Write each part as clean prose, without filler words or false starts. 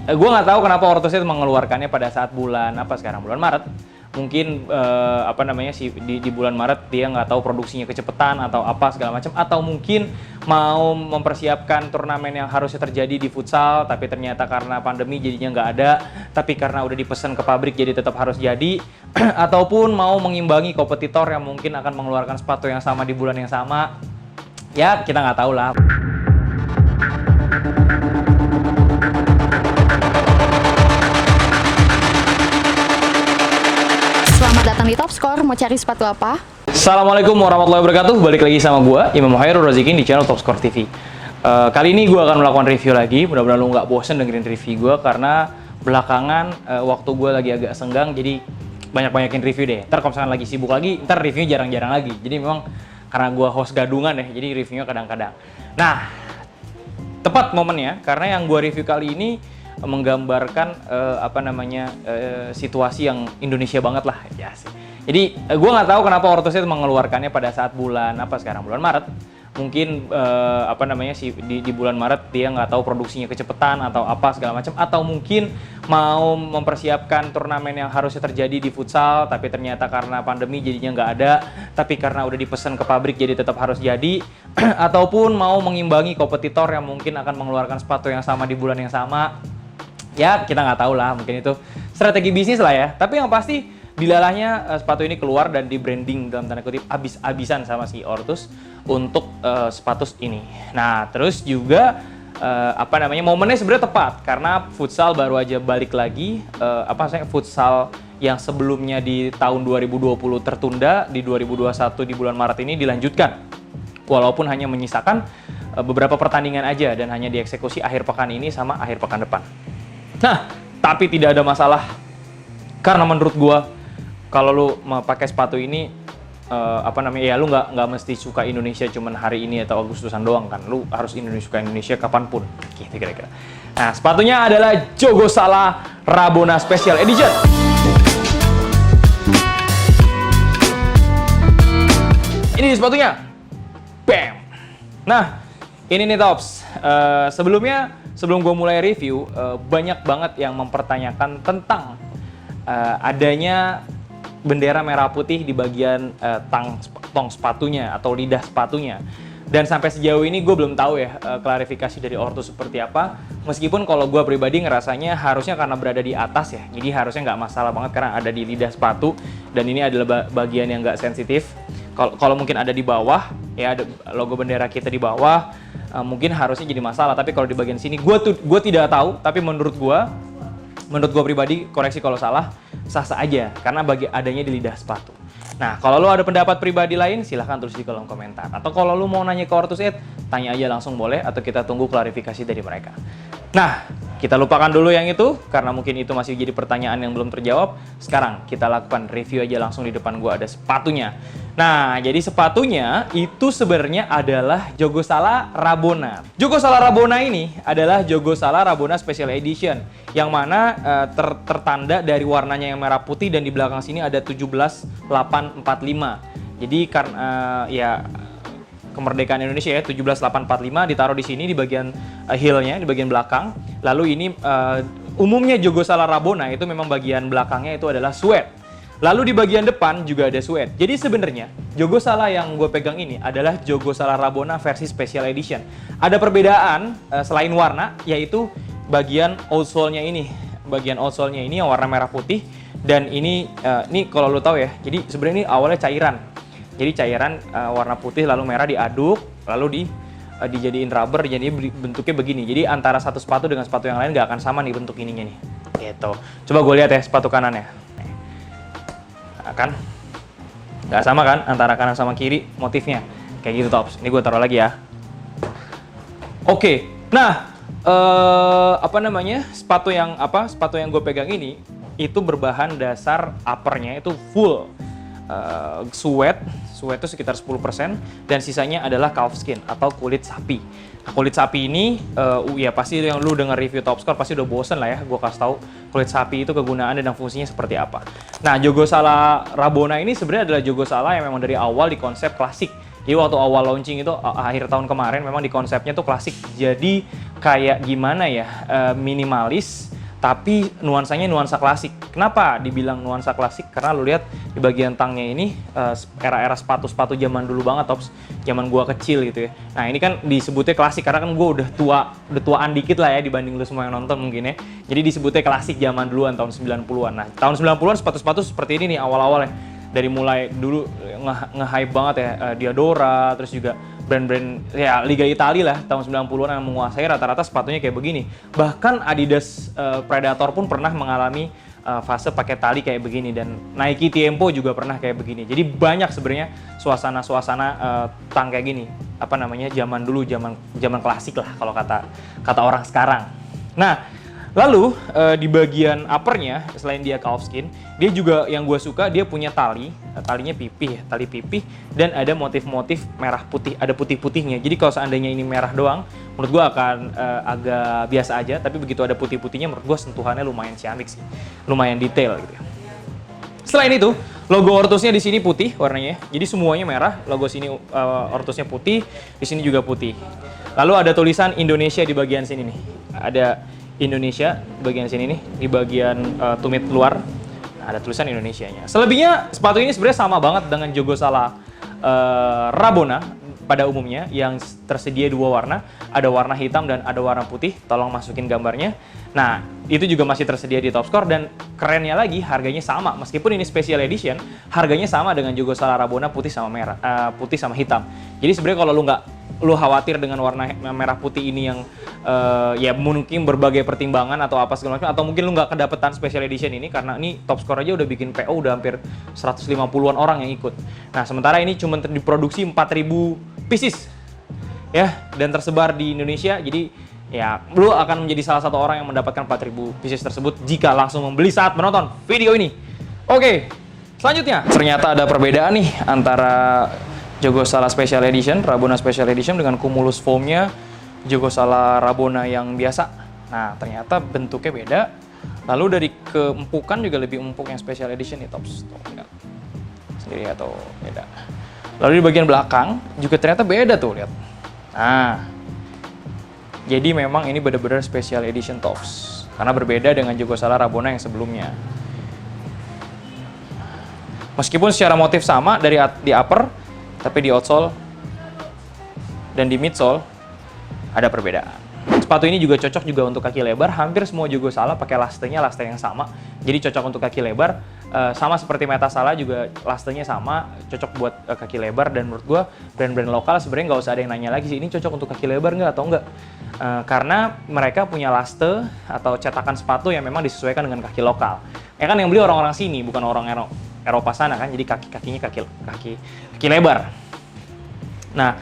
Gue nggak tahu kenapa Ortusnya mengeluarkannya pada saat bulan apa sekarang, bulan Maret. Mungkin apa namanya sih di bulan Maret dia nggak tahu produksinya kecepatan atau apa segala macam, atau mungkin mau mempersiapkan turnamen yang harusnya terjadi di futsal tapi ternyata karena pandemi jadinya nggak ada, tapi karena udah dipesan ke pabrik jadi tetap harus jadi ataupun mau mengimbangi kompetitor yang mungkin akan mengeluarkan sepatu yang sama di bulan yang sama. Ya kita nggak tahu lah. Selamat datang di Top Score, mau cari sepatu apa? Assalamualaikum warahmatullahi wabarakatuh. Balik lagi sama gua Imam Hairul Razikin di channel Top Score TV. Kali ini gua akan melakukan review lagi. Mudah-mudahan lu nggak bosen dengerin review gua karena belakangan waktu gua lagi agak senggang, jadi banyak-banyakin review deh. Ntar kalau misalkan lagi sibuk lagi, ntar reviewnya jarang-jarang lagi. Jadi memang karena gua host gadungan ya, jadi reviewnya kadang-kadang. Nah, tepat momennya karena yang gua review kali ini menggambarkan situasi yang Indonesia banget lah ya sih. Jadi gue nggak tahu kenapa Ortusnya mengeluarkannya pada saat bulan apa sekarang, bulan Maret. Mungkin di bulan Maret dia nggak tahu produksinya kecepatan atau apa segala macam, atau mungkin mau mempersiapkan turnamen yang harusnya terjadi di futsal tapi ternyata karena pandemi jadinya nggak ada, tapi karena udah dipesan ke pabrik jadi tetap harus jadi ataupun mau mengimbangi kompetitor yang mungkin akan mengeluarkan sepatu yang sama di bulan yang sama. Ya kita nggak tahu lah, mungkin itu strategi bisnis lah ya. Tapi yang pasti dilalahnya sepatu ini keluar dan di branding dalam tanda kutip abis-abisan sama si Ortus untuk sepatu ini. Nah terus juga momennya sebenarnya tepat karena futsal baru aja balik lagi. Futsal yang sebelumnya di tahun 2020 tertunda, di 2021 di bulan Maret ini dilanjutkan. Walaupun hanya menyisakan beberapa pertandingan aja dan hanya dieksekusi akhir pekan ini sama akhir pekan depan. Nah, tapi tidak ada masalah karena menurut gua kalau lu mau pakai sepatu ini lu nggak mesti suka Indonesia cuman hari ini atau Agustusan doang kan, lu harus suka Indonesia kapanpun gitu kira-kira. Nah, sepatunya adalah Jogosala Rabona Special Edition. Ini sepatunya, bam. Nah, ini nih Tops. Sebelum gue mulai review, banyak banget yang mempertanyakan tentang adanya bendera merah putih di bagian tong sepatunya atau lidah sepatunya. Dan sampai sejauh ini gue belum tahu ya klarifikasi dari Ortus seperti apa. Meskipun kalau gue pribadi ngerasanya harusnya karena berada di atas ya, jadi harusnya nggak masalah banget karena ada di lidah sepatu dan ini adalah bagian yang nggak sensitif. Kalau mungkin ada di bawah, ya ada logo bendera kita di bawah, mungkin harusnya jadi masalah. Tapi kalau di bagian sini, gue tidak tahu. Tapi menurut gue pribadi, koreksi kalau salah, sah-sah aja karena adanya di lidah sepatu. Nah, kalau lo ada pendapat pribadi lain, silahkan tulis di kolom komentar. Atau kalau lo mau nanya ke Ortus Ed, tanya aja langsung boleh, atau kita tunggu klarifikasi dari mereka. Nah, kita lupakan dulu yang itu, karena mungkin itu masih jadi pertanyaan yang belum terjawab. Sekarang, kita lakukan review aja langsung di depan gua ada sepatunya. Nah, jadi sepatunya itu sebenarnya adalah Jogosala Rabona. Jogosala Rabona ini adalah Jogosala Rabona Special Edition, yang mana tertanda dari warnanya yang merah putih dan di belakang sini ada 17845. Jadi karena kemerdekaan Indonesia ya 17845 ditaruh di sini di bagian heel-nya, di bagian belakang. Lalu ini umumnya Jogosala Rabona itu memang bagian belakangnya itu adalah suede. Lalu di bagian depan juga ada suede. Jadi sebenarnya Jogosala yang gue pegang ini adalah Jogosala Rabona versi Special Edition. Ada perbedaan selain warna, yaitu bagian outsole-nya ini. Bagian outsole-nya ini yang warna merah putih dan ini kalau lo tahu ya. Jadi sebenarnya ini awalnya cairan. Jadi cairan warna putih lalu merah diaduk, lalu dijadiin rubber, jadi bentuknya begini. Jadi antara satu sepatu dengan sepatu yang lain nggak akan sama nih bentuk ininya nih. Gitu. Coba gue lihat ya sepatu kanannya. Kan nggak sama kan antara kanan sama kiri motifnya kayak gitu Tops. Ini gue taruh lagi ya. Oke. Nah, sepatu yang gue pegang ini itu berbahan dasar uppernya itu full suede itu sekitar 10% dan sisanya adalah calf skin atau kulit sapi. Nah, kulit sapi ini pasti yang lu denger review Top Score pasti udah bosen lah ya gue kasih tahu kulit sapi itu kegunaannya dan fungsinya seperti apa. Nah, Jogosala Rabona ini sebenarnya adalah Jogosala yang memang dari awal di konsep klasik. Jadi waktu awal launching itu akhir tahun kemarin memang di konsepnya tuh klasik. Jadi kayak gimana ya, minimalis tapi nuansanya nuansa klasik. Kenapa dibilang nuansa klasik? Karena lu lihat di bagian tangnya ini era-era sepatu-sepatu zaman dulu banget, Tops. Zaman gua kecil gitu ya. Nah, ini kan disebutnya klasik karena kan gua udah tuaan dikit lah ya dibanding lu semua yang nonton mungkin ya. Jadi disebutnya klasik zaman duluan tahun 90-an. Nah, tahun 90-an sepatu-sepatu seperti ini nih awal-awal ya. Dari mulai dulu nge-hype banget ya Diadora, terus juga brand-brand ya Liga Italia lah tahun 90-an yang menguasai rata-rata sepatunya kayak begini. Bahkan Adidas Predator pun pernah mengalami fase pakai tali kayak begini, dan Nike Tiempo juga pernah kayak begini. Jadi banyak sebenarnya suasana-suasana tang kayak gini. Apa namanya? Zaman dulu, zaman klasik lah kalau kata orang sekarang. Nah, lalu di bagian uppernya selain dia calfskin, dia juga yang gue suka dia punya talinya pipih ya, tali pipih, dan ada motif-motif merah putih, ada putih-putihnya. Jadi kalau seandainya ini merah doang, menurut gue akan agak biasa aja, tapi begitu ada putih-putihnya menurut gue sentuhannya lumayan ciamik sih, lumayan detail gitu ya. Selain itu, logo Ortusnya di sini putih warnanya, jadi semuanya merah. Logo sini Ortusnya putih, di sini juga putih. Lalu ada tulisan Indonesia di bagian sini nih, ada Indonesia di bagian sini nih, di bagian tumit luar. Nah, ada tulisan Indonesianya. Selebihnya sepatu ini sebenarnya sama banget dengan Jogo Sala Rabona pada umumnya yang tersedia dua warna, ada warna hitam dan ada warna putih. Tolong masukin gambarnya. Nah, itu juga masih tersedia di Topscore, dan kerennya lagi harganya sama. Meskipun ini special edition, harganya sama dengan Jogo Sala Rabona putih sama merah, putih sama hitam. Jadi sebenarnya kalau lu khawatir dengan warna merah putih ini yang ya mungkin berbagai pertimbangan atau apa segala macam, atau mungkin lu nggak kedapetan special edition ini karena ini Topscore aja udah bikin PO udah hampir 150-an orang yang ikut. Nah, sementara ini cuma diproduksi 4.000 pieces ya, dan tersebar di Indonesia. Jadi ya lu akan menjadi salah satu orang yang mendapatkan 4.000 pieces tersebut jika langsung membeli saat menonton video ini. Oke, selanjutnya ternyata ada perbedaan nih antara Jogo Sala Special Edition, Rabona Special Edition dengan Cumulus Foam-nya Jogo Sala Rabona yang biasa. Nah, ternyata bentuknya beda. Lalu dari keempukan juga lebih empuk yang Special Edition nih, Tops. Tuh, lihat. Sendiri atau beda. Lalu di bagian belakang juga ternyata beda tuh, lihat. Nah, jadi memang ini benar-benar Special Edition Tops. Karena berbeda dengan Jogo Sala Rabona yang sebelumnya. Meskipun secara motif sama dari di upper, tapi di outsole dan di midsole ada perbedaan. Sepatu ini juga cocok juga untuk kaki lebar. Hampir semua Jogo Sala pakai lastenya yang sama. Jadi cocok untuk kaki lebar. Sama seperti Meta Sala juga lastenya sama, cocok buat kaki lebar. Dan menurut gue brand-brand lokal sebenarnya nggak usah ada yang nanya lagi sih, ini cocok untuk kaki lebar nggak atau nggak. Karena mereka punya laste atau cetakan sepatu yang memang disesuaikan dengan kaki lokal. Ya kan yang beli orang-orang sini, bukan orang Eropa sana kan, jadi kakinya kaki lebar. Nah,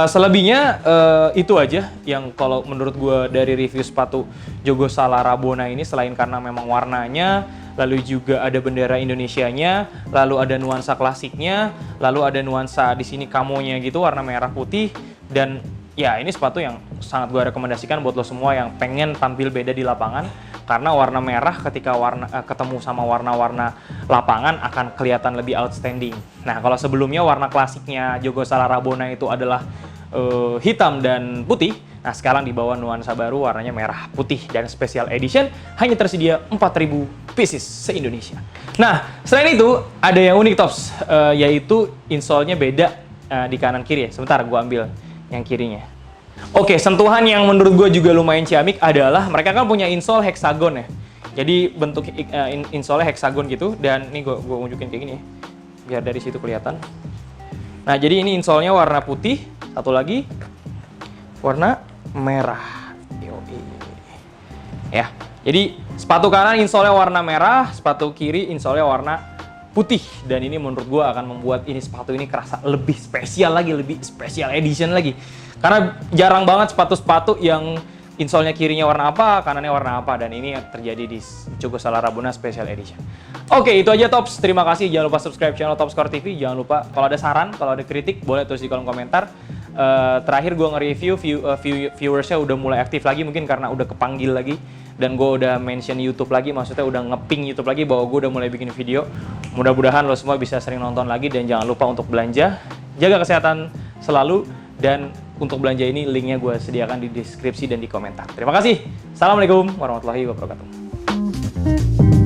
selebihnya itu aja yang kalau menurut gue dari review sepatu Jogo Sala Rabona ini, selain karena memang warnanya, lalu juga ada bendera Indonesianya, lalu ada nuansa klasiknya, lalu ada nuansa di sini kamonya gitu, warna merah putih, dan ya ini sepatu yang sangat gue rekomendasikan buat lo semua yang pengen tampil beda di lapangan. Karena warna merah ketika ketemu sama warna-warna lapangan akan kelihatan lebih outstanding. Nah, kalau sebelumnya warna klasiknya Jogo Sala Rabona itu adalah hitam dan putih, nah sekarang dibawa nuansa baru warnanya merah putih, dan special edition hanya tersedia 4.000 pieces se-Indonesia. Nah, selain itu ada yang unik, Tops, yaitu insole-nya beda di kanan kiri ya. Sebentar, gue ambil yang kirinya. Oke, sentuhan yang menurut gue juga lumayan ciamik adalah mereka kan punya insole hexagon ya. Jadi bentuk insole hexagon gitu, dan ini gue unjukin kayak gini ya, biar dari situ kelihatan. Nah, jadi ini insole-nya warna putih, satu lagi warna merah. Yoi. Ya, jadi sepatu kanan insole-nya warna merah, sepatu kiri insole-nya warna putih, dan ini menurut gue akan membuat ini sepatu ini kerasa lebih spesial lagi, lebih special edition lagi. Karena jarang banget sepatu-sepatu yang insole-nya kirinya warna apa, kanannya warna apa, dan ini terjadi di Jogo Sala Rabona Special Edition. Oke, itu aja, Tops. Terima kasih. Jangan lupa subscribe channel Topscore TV. Jangan lupa kalau ada saran, kalau ada kritik, boleh tulis di kolom komentar. Terakhir gue nge-review, viewersnya udah mulai aktif lagi, mungkin karena udah kepanggil lagi. Dan gue udah mention YouTube lagi, maksudnya udah nge-ping YouTube lagi bahwa gue udah mulai bikin video. Mudah-mudahan lo semua bisa sering nonton lagi, dan jangan lupa untuk belanja. Jaga kesehatan selalu, dan untuk belanja ini linknya gue sediakan di deskripsi dan di komentar. Terima kasih. Assalamualaikum warahmatullahi wabarakatuh. Bye.